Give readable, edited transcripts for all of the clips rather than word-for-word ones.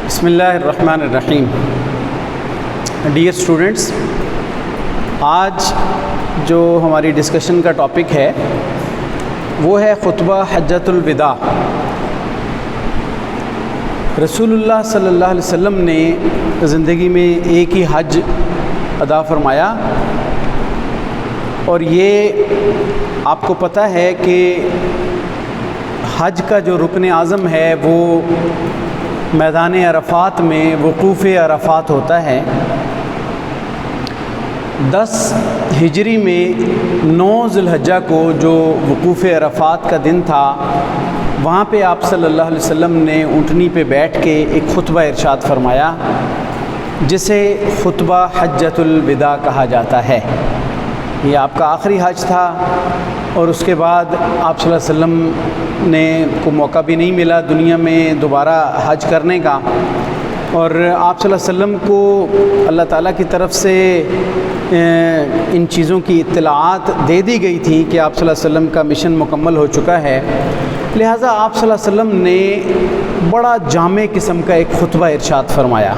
بسم اللہ الرحمن الرحیم۔ ڈیئر اسٹوڈنٹس، آج جو ہماری ڈسکشن کا ٹاپک ہے وہ ہے خطبہ حجۃ الوداع۔ رسول اللہ صلی اللہ علیہ وسلم نے زندگی میں ایک ہی حج ادا فرمایا، اور یہ آپ کو پتہ ہے کہ حج کا جو رکن اعظم ہے وہ میدان عرفات میں وقوف عرفات ہوتا ہے۔ 10 ہجری میں 9 ذی الحجہ کو جو وقوف عرفات کا دن تھا، وہاں پہ آپ صلی اللہ علیہ وسلم نے اونٹنی پہ بیٹھ کے ایک خطبہ ارشاد فرمایا، جسے خطبہ حجۃ الوداع کہا جاتا ہے۔ یہ آپ کا آخری حج تھا، اور اس کے بعد آپ صلی اللہ علیہ وسلم نے کو موقع بھی نہیں ملا دنیا میں دوبارہ حج کرنے کا، اور آپ صلی اللہ علیہ وسلم کو اللہ تعالیٰ کی طرف سے ان چیزوں کی اطلاعات دے دی گئی تھی کہ آپ صلی اللہ علیہ وسلم کا مشن مکمل ہو چکا ہے، لہٰذا آپ صلی اللہ علیہ وسلم نے بڑا جامع قسم کا ایک خطبہ ارشاد فرمایا۔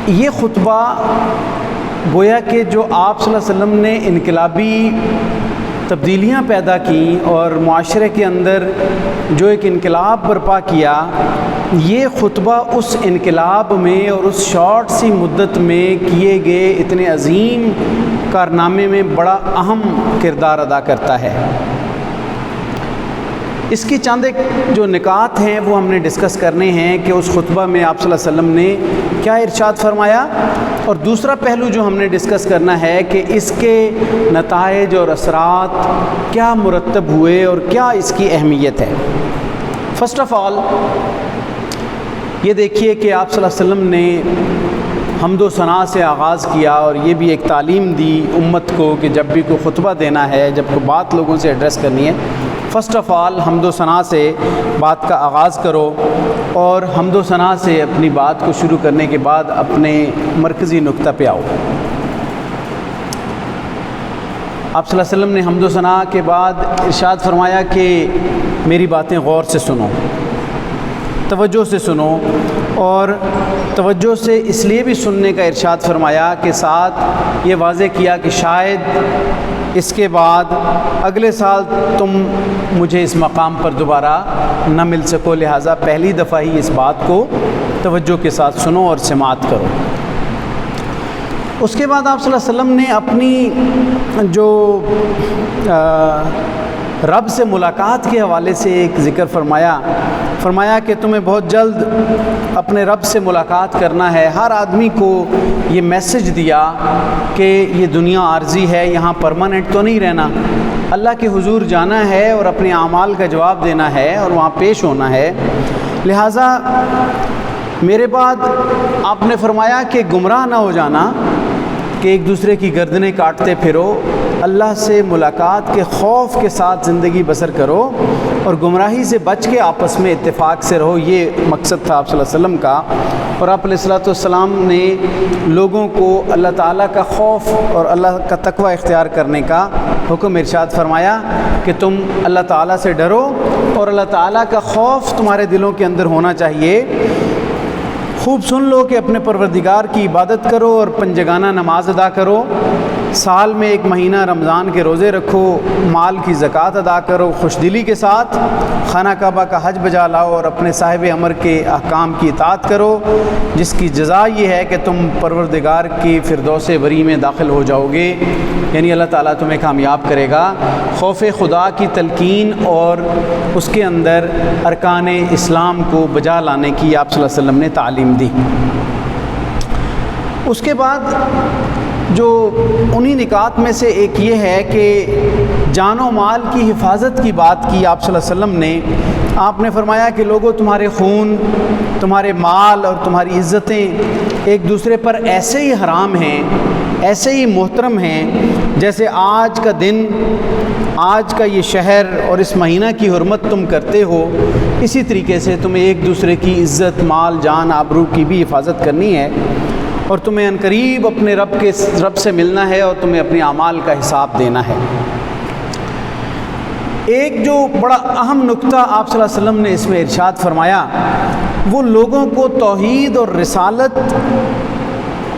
یہ خطبہ گویا کہ جو آپ صلی اللہ علیہ وسلم نے انقلابی تبدیلیاں پیدا کیں اور معاشرے کے اندر جو ایک انقلاب برپا کیا، یہ خطبہ اس انقلاب میں اور اس شارٹ سی مدت میں کیے گئے اتنے عظیم کارنامے میں بڑا اہم کردار ادا کرتا ہے۔ اس کی چند ایک جو نکات ہیں وہ ہم نے ڈسکس کرنے ہیں کہ اس خطبہ میں آپ صلی اللہ علیہ وسلم نے کیا ارشاد فرمایا، اور دوسرا پہلو جو ہم نے ڈسکس کرنا ہے کہ اس کے نتائج اور اثرات کیا مرتب ہوئے اور کیا اس کی اہمیت ہے۔ فرسٹ آف آل یہ دیکھیے کہ آپ صلی اللہ علیہ وسلم نے حمد و ثنا سے آغاز کیا، اور یہ بھی ایک تعلیم دی امت کو کہ جب بھی کوئی خطبہ دینا ہے، جب کوئی بات لوگوں سے ایڈریس کرنی ہے، فرسٹ آف آل حمد و ثنا سے بات کا آغاز کرو، اور حمد و ثنا سے اپنی بات کو شروع کرنے کے بعد اپنے مرکزی نقطہ پہ آؤ۔ آپ صلی اللہ علیہ وسلم نے حمد و ثنا کے بعد ارشاد فرمایا کہ میری باتیں غور سے سنو، توجہ سے سنو، اور توجہ سے اس لیے بھی سننے کا ارشاد فرمایا کہ ساتھ یہ واضح کیا کہ شاید اس کے بعد اگلے سال تم مجھے اس مقام پر دوبارہ نہ مل سکو، لہٰذا پہلی دفعہ ہی اس بات کو توجہ کے ساتھ سنو اور سماعت کرو۔ اس کے بعد آپ صلی اللہ علیہ وسلم نے اپنی جو رب سے ملاقات کے حوالے سے ایک ذکر فرمایا کہ تمہیں بہت جلد اپنے رب سے ملاقات کرنا ہے۔ ہر آدمی کو یہ میسج دیا کہ یہ دنیا عارضی ہے، یہاں پرماننٹ تو نہیں رہنا، اللہ کے حضور جانا ہے اور اپنے اعمال کا جواب دینا ہے اور وہاں پیش ہونا ہے، لہٰذا میرے بعد آپ نے فرمایا کہ گمراہ نہ ہو جانا کہ ایک دوسرے کی گردنیں کاٹتے پھرو، اللہ سے ملاقات کے خوف کے ساتھ زندگی بسر کرو، اور گمراہی سے بچ کے آپس میں اتفاق سے رہو۔ یہ مقصد تھا آپ صلی اللہ علیہ وسلم کا، اور آپ علیہ الصلوۃ والسلام نے لوگوں کو اللہ تعالیٰ کا خوف اور اللہ کا تقوی اختیار کرنے کا حکم ارشاد فرمایا کہ تم اللہ تعالیٰ سے ڈرو، اور اللہ تعالیٰ کا خوف تمہارے دلوں کے اندر ہونا چاہیے۔ خوب سن لو کہ اپنے پروردگار کی عبادت کرو اور پنجگانہ نماز ادا کرو، سال میں 1 مہینہ رمضان کے روزے رکھو، مال کی زکوٰۃ ادا کرو، خوش دلی کے ساتھ خانہ کعبہ کا حج بجا لاؤ، اور اپنے صاحب امر کے احکام کی اطاعت کرو، جس کی جزا یہ ہے کہ تم پروردگار کی فردوس بری میں داخل ہو جاؤ گے، یعنی اللہ تعالیٰ تمہیں کامیاب کرے گا۔ خوف خدا کی تلقین اور اس کے اندر ارکان اسلام کو بجا لانے کی آپ صلی اللہ علیہ وسلم نے تعلیم دی۔ اس کے بعد جو انہی نکات میں سے ایک یہ ہے کہ جان و مال کی حفاظت کی بات کی آپ صلی اللہ علیہ وسلم نے۔ آپ نے فرمایا کہ لوگوں، تمہارے خون، تمہارے مال اور تمہاری عزتیں ایک دوسرے پر ایسے ہی حرام ہیں، ایسے ہی محترم ہیں، جیسے آج کا دن، آج کا یہ شہر اور اس مہینہ کی حرمت تم کرتے ہو، اسی طریقے سے تمہیں ایک دوسرے کی عزت، مال، جان، آبرو کی بھی حفاظت کرنی ہے، اور تمہیں عنقریب اپنے رب سے ملنا ہے، اور تمہیں اپنے اعمال کا حساب دینا ہے۔ ایک جو بڑا اہم نقطہ آپ صلی اللہ علیہ وسلم نے اس میں ارشاد فرمایا وہ لوگوں کو توحید اور رسالت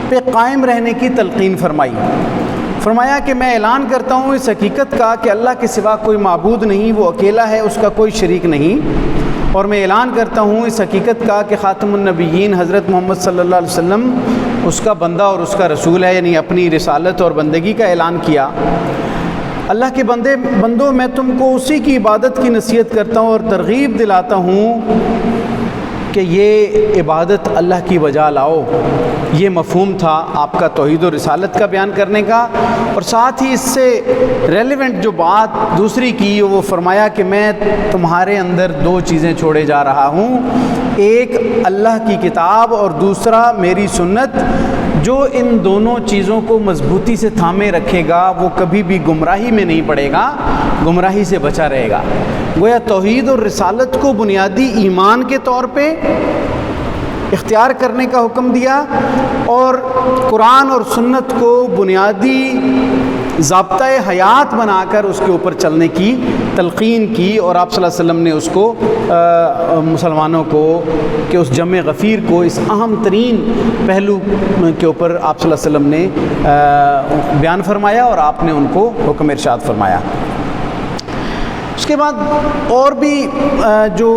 پہ قائم رہنے کی تلقین فرمائی۔ فرمایا کہ میں اعلان کرتا ہوں اس حقیقت کا کہ اللہ کے سوا کوئی معبود نہیں، وہ اکیلا ہے، اس کا کوئی شریک نہیں، اور میں اعلان کرتا ہوں اس حقیقت کا کہ خاتم النبیین حضرت محمد صلی اللہ علیہ وسلم اس کا بندہ اور اس کا رسول ہے، یعنی اپنی رسالت اور بندگی کا اعلان کیا۔ اللہ کے بندوں، میں تم کو اسی کی عبادت کی نصیحت کرتا ہوں اور ترغیب دلاتا ہوں کہ یہ عبادت اللہ کی وجہ لاؤ۔ یہ مفہوم تھا آپ کا توحید و رسالت کا بیان کرنے کا، اور ساتھ ہی اس سے ریلیونٹ جو بات دوسری کی وہ فرمایا کہ میں تمہارے اندر دو چیزیں چھوڑے جا رہا ہوں، ایک اللہ کی کتاب اور دوسرا میری سنت۔ جو ان دونوں چیزوں کو مضبوطی سے تھامے رکھے گا وہ کبھی بھی گمراہی میں نہیں پڑے گا، گمراہی سے بچا رہے گا۔ گویا توحید اور رسالت کو بنیادی ایمان کے طور پہ اختیار کرنے کا حکم دیا، اور قرآن اور سنت کو بنیادی ضابطۂ حیات بنا کر اس کے اوپر چلنے کی تلقین کی، اور آپ صلی اللہ علیہ وسلم نے اس کو مسلمانوں کو کہ اس جمع غفیر کو اس اہم ترین پہلو کے اوپر آپ صلی اللہ علیہ وسلم نے بیان فرمایا اور آپ نے ان کو حکم ارشاد فرمایا۔ اس کے بعد اور بھی جو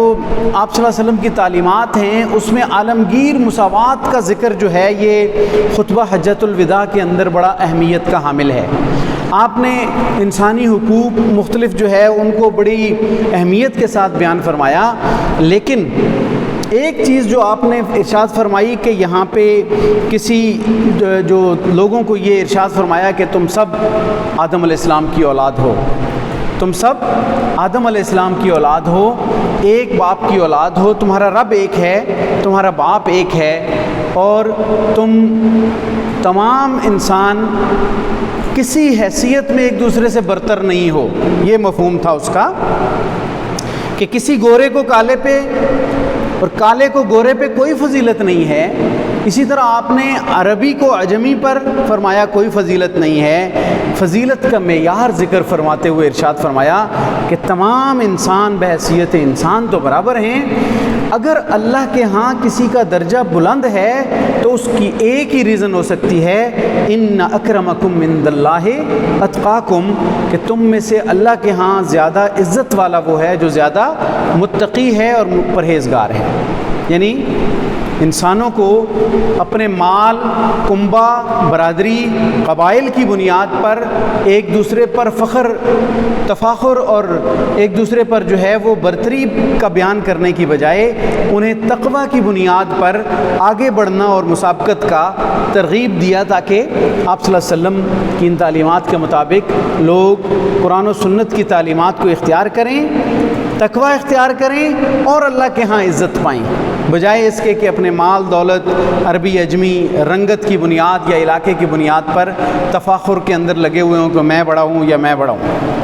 آپ صلی اللہ علیہ وسلم کی تعلیمات ہیں اس میں عالمگیر مساوات کا ذکر جو ہے یہ خطبہ حجۃ الوداع کے اندر بڑا اہمیت کا حامل ہے۔ آپ نے انسانی حقوق مختلف جو ہے ان کو بڑی اہمیت کے ساتھ بیان فرمایا، لیکن ایک چیز جو آپ نے ارشاد فرمائی کہ یہاں پہ کسی جو لوگوں کو یہ ارشاد فرمایا کہ تم سب آدم علیہ السلام کی اولاد ہو، تم سب آدم علیہ السلام کی اولاد ہو، ایک باپ کی اولاد ہو، تمہارا رب ایک ہے، تمہارا باپ ایک ہے، اور تم تمام انسان کسی حیثیت میں ایک دوسرے سے برتر نہیں ہو۔ یہ مفہوم تھا اس کا کہ کسی گورے کو کالے پہ اور کالے کو گورے پہ کوئی فضیلت نہیں ہے، اسی طرح آپ نے عربی کو عجمی پر فرمایا کوئی فضیلت نہیں ہے۔ فضیلت کا معیار ذکر فرماتے ہوئے ارشاد فرمایا کہ تمام انسان بحیثیت انسان تو برابر ہیں، اگر اللہ کے ہاں کسی کا درجہ بلند ہے تو اس کی ایک ہی ریزن ہو سکتی ہے، ان اکرمکم عند اللہ اتقاکم، کہ تم میں سے اللہ کے ہاں زیادہ عزت والا وہ ہے جو زیادہ متقی ہے اور پرہیزگار ہے۔ یعنی انسانوں کو اپنے مال، کنبہ، برادری، قبائل کی بنیاد پر ایک دوسرے پر فخر، تفاخر اور ایک دوسرے پر جو ہے وہ برتری کا بیان کرنے کی بجائے انہیں تقوی کی بنیاد پر آگے بڑھنا اور مسابقت کا ترغیب دیا، تاکہ آپ صلی اللہ علیہ وسلم کی ان تعلیمات کے مطابق لوگ قرآن و سنت کی تعلیمات کو اختیار کریں، تقوی اختیار کریں اور اللہ کے ہاں عزت پائیں، بجائے اس کے کہ اپنے مال، دولت، عربی عجمی، رنگت کی بنیاد یا علاقے کی بنیاد پر تفاخر کے اندر لگے ہوئے ہوں کہ میں بڑا ہوں یا میں بڑا ہوں۔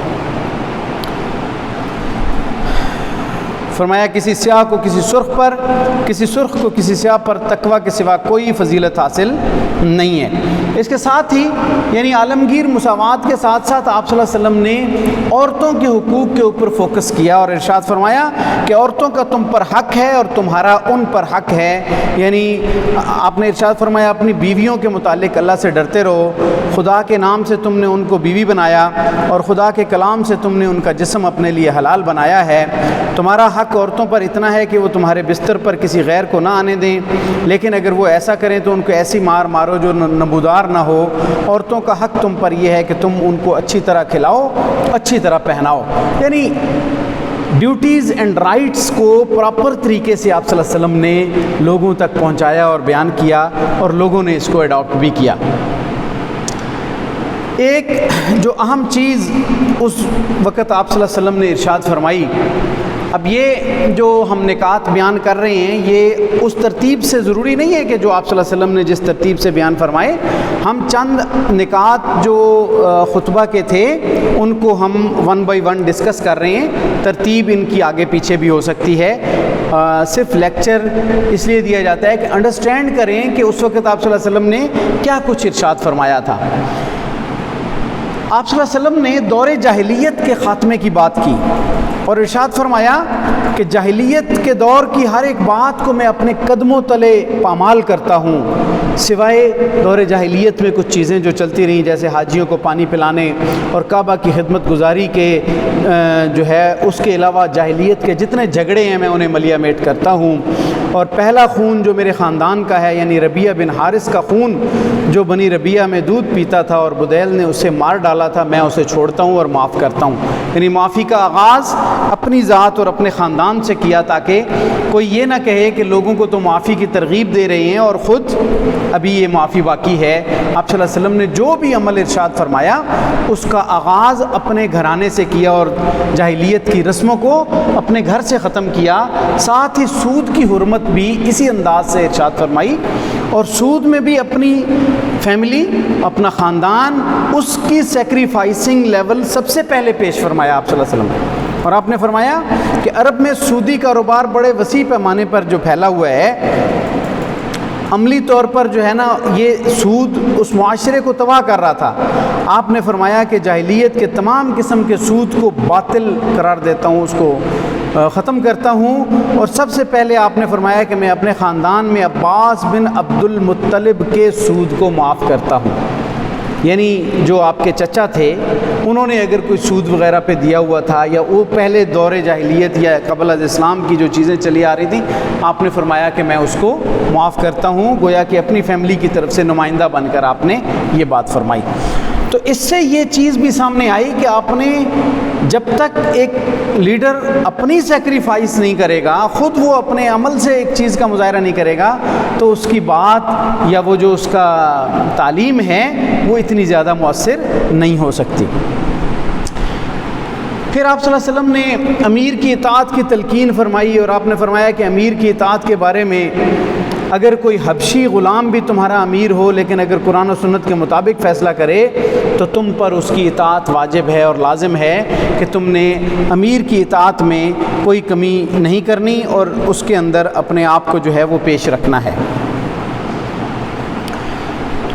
فرمایا کسی سیاہ کو کسی سرخ پر، کسی سرخ کو کسی سیاہ پر تقوی کے سوا کوئی فضیلت حاصل نہیں ہے۔ اس کے ساتھ ہی یعنی عالمگیر مساوات کے ساتھ ساتھ آپ صلی اللہ علیہ وسلم نے عورتوں کے حقوق کے اوپر فوکس کیا اور ارشاد فرمایا کہ عورتوں کا تم پر حق ہے اور تمہارا ان پر حق ہے۔ یعنی آپ نے ارشاد فرمایا اپنی بیویوں کے متعلق اللہ سے ڈرتے رہو، خدا کے نام سے تم نے ان کو بیوی بنایا اور خدا کے کلام سے تم نے ان کا جسم اپنے لیے حلال بنایا ہے۔ تمہارا حق عورتوں پر اتنا ہے کہ وہ تمہارے بستر پر کسی غیر کو نہ آنے دیں، لیکن اگر وہ ایسا کریں تو ان کو ایسی مار مارو جو نبودار نہ ہو۔ عورتوں کا حق تم پر یہ ہے کہ تم ان کو اچھی طرح کھلاؤ، اچھی طرح پہناؤ۔ یعنی ڈیوٹیز اینڈ رائٹس کو پراپر طریقے سے آپ صلی اللہ علیہ وسلم نے لوگوں تک پہنچایا اور بیان کیا، اور لوگوں نے اس کو اڈاپٹ بھی کیا۔ ایک جو اہم چیز اس وقت آپ صلی اللہ علیہ وسلم نے ارشاد فرمائی، اب یہ جو ہم نکات بیان کر رہے ہیں یہ اس ترتیب سے ضروری نہیں ہے کہ جو آپ صلی اللہ علیہ وسلم نے جس ترتیب سے بیان فرمائے، ہم چند نکات جو خطبہ کے تھے ان کو ہم 1 بائی 1 ڈسکس کر رہے ہیں، ترتیب ان کی آگے پیچھے بھی ہو سکتی ہے۔ صرف لیکچر اس لیے دیا جاتا ہے کہ انڈرسٹینڈ کریں کہ اس وقت آپ صلی اللہ علیہ وسلم نے کیا کچھ ارشاد فرمایا تھا۔ آپ صلی اللہ علیہ وسلم نے دور جاہلیت کے خاتمے کی بات کی اور ارشاد فرمایا کہ جاہلیت کے دور کی ہر ایک بات کو میں اپنے قدموں تلے پامال کرتا ہوں، سوائے دور جاہلیت میں کچھ چیزیں جو چلتی رہیں جیسے حاجیوں کو پانی پلانے اور کعبہ کی خدمت گزاری کے جو ہے اس کے علاوہ جاہلیت کے جتنے جھگڑے ہیں میں انہیں ملیا میٹ کرتا ہوں، اور پہلا خون جو میرے خاندان کا ہے یعنی ربیعہ بن حارث کا خون جو بنی ربیعہ میں دودھ پیتا تھا اور بدیل نے اسے مار ڈالا تھا، میں اسے چھوڑتا ہوں اور معاف کرتا ہوں۔ یعنی معافی کا آغاز اپنی ذات اور اپنے خاندان سے کیا تاکہ کوئی یہ نہ کہے کہ لوگوں کو تو معافی کی ترغیب دے رہے ہیں اور خود ابھی یہ معافی باقی ہے۔ آپ صلی اللہ علیہ وسلم نے جو بھی عمل ارشاد فرمایا اس کا آغاز اپنے گھرانے سے کیا اور جاہلیت کی رسموں کو اپنے گھر سے ختم کیا، ساتھ ہی سود کی حرمت بھی اسی انداز سے ارشاد فرمائی، اور سود میں بھی اپنی فیملی، اپنا خاندان، اس کی سیکریفائسنگ لیول سب سے پہلے پیش فرمایا آپ صلی اللہ علیہ وسلم۔ اور آپ نے فرمایا کہ عرب میں سودی کاروبار بڑے وسیع پیمانے پر جو پھیلا ہوا ہے، عملی طور پر جو ہے نا یہ سود اس معاشرے کو تباہ کر رہا تھا۔ آپ نے فرمایا کہ جاہلیت کے تمام قسم کے سود کو باطل قرار دیتا ہوں، اس کو ختم کرتا ہوں، اور سب سے پہلے آپ نے فرمایا کہ میں اپنے خاندان میں عباس بن عبد المطلب کے سود کو معاف کرتا ہوں۔ یعنی جو آپ کے چچا تھے انہوں نے اگر کوئی سود وغیرہ پہ دیا ہوا تھا یا وہ پہلے دور جاہلیت یا قبل از اسلام کی جو چیزیں چلی آ رہی تھیں، آپ نے فرمایا کہ میں اس کو معاف کرتا ہوں، گویا کہ اپنی فیملی کی طرف سے نمائندہ بن کر آپ نے یہ بات فرمائی۔ تو اس سے یہ چیز بھی سامنے آئی کہ آپ نے جب تک ایک لیڈر اپنی سیکریفائس نہیں کرے گا، خود وہ اپنے عمل سے ایک چیز کا مظاہرہ نہیں کرے گا، تو اس کی بات یا وہ جو اس کا تعلیم ہے وہ اتنی زیادہ مؤثر نہیں ہو سکتی۔ پھر آپ صلی اللہ علیہ وسلم نے امیر کی اطاعت کی تلقین فرمائی، اور آپ نے فرمایا کہ امیر کی اطاعت کے بارے میں اگر کوئی حبشی غلام بھی تمہارا امیر ہو لیکن اگر قرآن و سنت کے مطابق فیصلہ کرے تو تم پر اس کی اطاعت واجب ہے اور لازم ہے کہ تم نے امیر کی اطاعت میں کوئی کمی نہیں کرنی اور اس کے اندر اپنے آپ کو جو ہے وہ پیش رکھنا ہے۔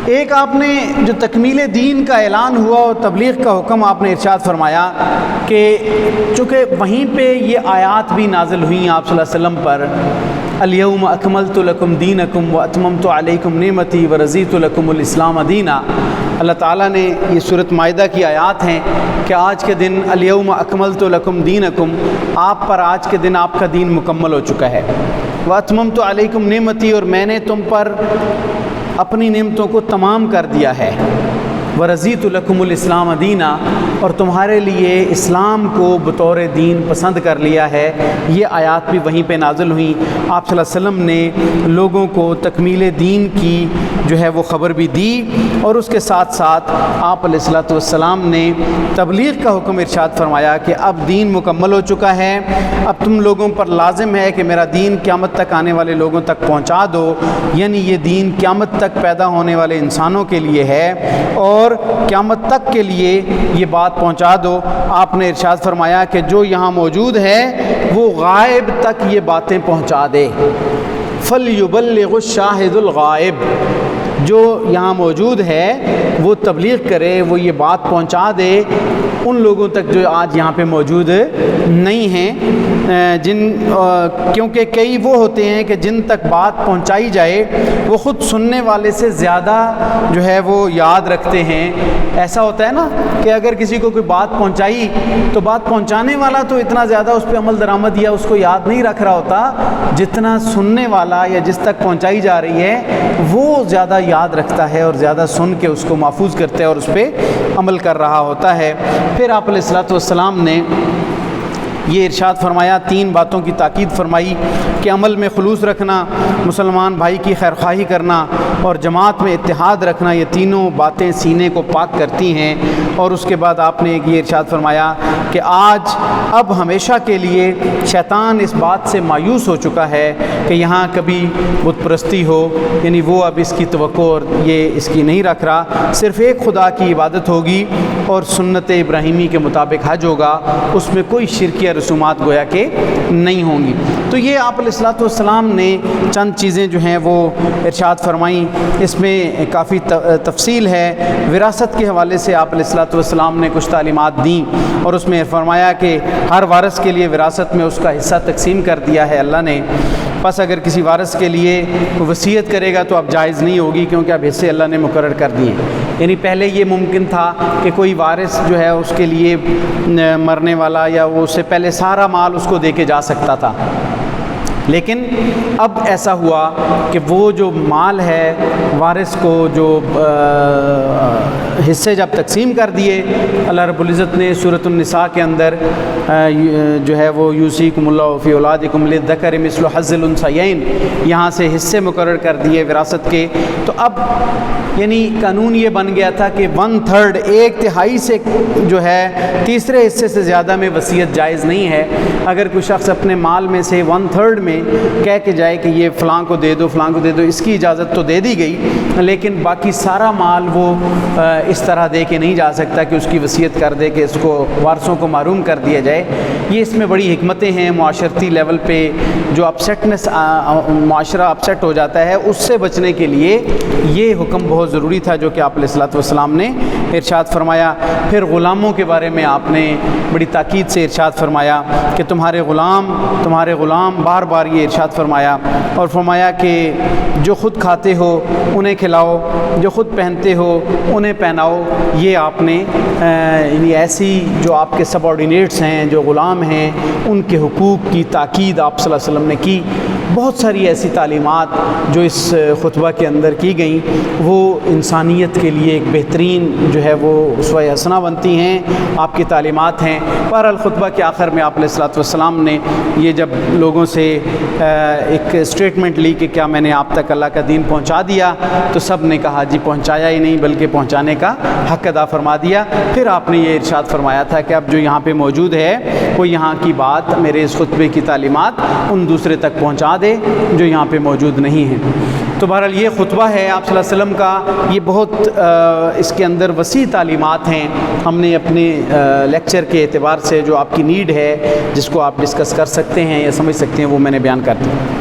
ایک آپ نے جو تکمیل دین کا اعلان ہوا اور تبلیغ کا حکم آپ نے ارشاد فرمایا کہ چونکہ وہیں پہ یہ آیات بھی نازل ہوئیں آپ صلی اللہ علیہ وسلم پر، الیوم اکملت لکم دینکم واتممت علیکم نعمتی ورضیت لکم الاسلام دینا۔ اللہ تعالیٰ نے یہ سورۃ مائدہ کی آیات ہیں کہ آج کے دن الیوم اکملت لکم دینکم، آپ پر آج کے دن آپ کا دین مکمل ہو چکا ہے، واتممت علیکم نعمتی، اور میں نے تم پر اپنی نعمتوں کو تمام کر دیا ہے، ورضیت لکم الاسلام دینا، اور تمہارے لیے اسلام کو بطور دین پسند کر لیا ہے۔ یہ آیات بھی وہیں پہ نازل ہوئیں۔ آپ صلی اللہ علیہ وسلم نے لوگوں کو تکمیل دین کی جو ہے وہ خبر بھی دی، اور اس کے ساتھ ساتھ آپ علیہ الصلوۃ والسلام نے تبلیغ کا حکم ارشاد فرمایا کہ اب دین مکمل ہو چکا ہے، اب تم لوگوں پر لازم ہے کہ میرا دین قیامت تک آنے والے لوگوں تک پہنچا دو، یعنی یہ دین قیامت تک پیدا ہونے والے انسانوں کے لیے ہے اور قیامت تک کے لیے یہ بات پہنچا دو۔ آپ نے ارشاد فرمایا کہ جو یہاں موجود ہے وہ غائب تک یہ باتیں پہنچا دے، فَلْيُبَلِّغُ الشَّاهِدُ الْغَائِبُ، جو یہاں موجود ہے وہ تبلیغ کرے، وہ یہ بات پہنچا دے ان لوگوں تک جو آج یہاں پہ موجود نہیں ہیں، کیونکہ کئی وہ ہوتے ہیں کہ جن تک بات پہنچائی جائے وہ خود سننے والے سے زیادہ جو ہے وہ یاد رکھتے ہیں۔ ایسا ہوتا ہے نا کہ اگر کسی کو کوئی بات پہنچائی تو بات پہنچانے والا تو اتنا زیادہ اس پہ عمل درآمد یا اس کو یاد نہیں رکھ رہا ہوتا، جتنا سننے والا یا جس تک پہنچائی جا رہی ہے وہ زیادہ یاد رکھتا ہے اور زیادہ سن کے اس کو محفوظ کرتا ہے اور اس پہ عمل کر رہا ہوتا ہے۔ پھر آپ علیہ الصلوۃ والسلام نے یہ ارشاد فرمایا، تین باتوں کی تاکید فرمائی کہ عمل میں خلوص رکھنا، مسلمان بھائی کی خیرخواہی کرنا اور جماعت میں اتحاد رکھنا، یہ تینوں باتیں سینے کو پاک کرتی ہیں۔ اور اس کے بعد آپ نے یہ ارشاد فرمایا کہ آج اب ہمیشہ کے لیے شیطان اس بات سے مایوس ہو چکا ہے کہ یہاں کبھی بت پرستی ہو، یعنی وہ اب اس کی توقع اور یہ اس کی نہیں رکھ رہا، صرف ایک خدا کی عبادت ہوگی اور سنت ابراہیمی کے مطابق حج ہوگا، اس میں کوئی شرکیہ رسومات گویا کہ نہیں ہوں گی۔ تو یہ آپ علیہ الصلوۃ والسلام نے چند چیزیں جو ہیں وہ ارشاد فرمائیں اس میں کافی تفصیل ہے۔ وراثت کے حوالے سے آپ علیہ الصلوۃ والسلام نے کچھ تعلیمات دیں اور اس میں فرمایا کہ ہر وارث کے لیے وراثت میں اس کا حصہ تقسیم کر دیا ہے اللہ نے، بس اگر کسی وارث کے لیے وصیت کرے گا تو اب جائز نہیں ہوگی، کیونکہ اب حصے اللہ نے مقرر کر دیے۔ یعنی پہلے یہ ممکن تھا کہ کوئی وارث جو ہے اس کے لیے مرنے والا یا وہ اس سے پہلے سارا مال اس کو دے کے جا سکتا تھا، لیکن اب ایسا ہوا کہ وہ جو مال ہے وارث کو جو حصے جب تقسیم کر دیے، اللہ رب العزت نے سورۃ النساء کے اندر جو ہے وہ یوصیکم اللہ فی اولادکم للذکر مثل حظ الانثیین، یہاں سے حصے مقرر کر دیے وراثت کے۔ تو اب یعنی قانون یہ بن گیا تھا کہ 1/3 1/3 سے جو ہے تیسرے حصے سے زیادہ میں وصیت جائز نہیں ہے۔ اگر کوئی شخص اپنے مال میں سے 1/3 میں کہہ کے جائے کہ یہ فلاں کو دے دو فلاں کو دے دو، اس کی اجازت تو دے دی گئی، لیکن باقی سارا مال وہ اس طرح دے کے نہیں جا سکتا کہ اس کی وصیت کر دے کہ اس کو وارثوں کو محروم کر دیا جائے۔ یہ اس میں بڑی حکمتیں ہیں، معاشرتی لیول پہ جو اپسیٹنس معاشرہ اپسیٹ ہو جاتا ہے اس سے بچنے کے لیے یہ حکم بہت ضروری تھا جو کہ آپ علیہ الصلوۃ والسلام نے ارشاد فرمایا۔ پھر غلاموں کے بارے میں آپ نے بڑی تاکید سے ارشاد فرمایا کہ تمہارے غلام بار بار یہ ارشاد فرمایا، اور فرمایا کہ جو خود کھاتے ہو انہیں کھلاؤ، جو خود پہنتے ہو انہیں پہناؤ۔ یہ آپ نے یعنی ایسی جو آپ کے سب آرڈینیٹس ہیں، جو غلام ہیں، ان کے حقوق کی تاکید آپ صلی اللہ علیہ وسلم نے کی۔ بہت ساری ایسی تعلیمات جو اس خطبہ کے اندر کی گئیں وہ انسانیت کے لیے ایک بہترین جو ہے وہ اسوہ حسنہ بنتی ہیں، آپ کی تعلیمات ہیں۔ بہرحال خطبہ کے آخر میں آپ علیہ الصلوۃ والسلام نے یہ جب لوگوں سے ایک اسٹیٹمنٹ لی کہ کیا میں نے آپ تک اللہ کا دین پہنچا دیا، تو سب نے کہا جی پہنچایا ہی نہیں بلکہ پہنچانے کا حق ادا فرما دیا۔ پھر آپ نے یہ ارشاد فرمایا تھا کہ اب جو یہاں پہ موجود ہے وہ یہاں کی بات، میرے اس خطبے کی تعلیمات ان دوسرے تک پہنچا دے جو یہاں پہ موجود نہیں ہیں۔ تو بہرحال یہ خطبہ ہے آپ صلی اللہ علیہ وسلم کا، یہ بہت اس کے اندر وسیع تعلیمات ہیں۔ ہم نے اپنے لیکچر کے اعتبار سے جو آپ کی نیڈ ہے، جس کو آپ ڈسکس کر سکتے ہیں یا سمجھ سکتے ہیں، وہ میں نے بیان کر دیا۔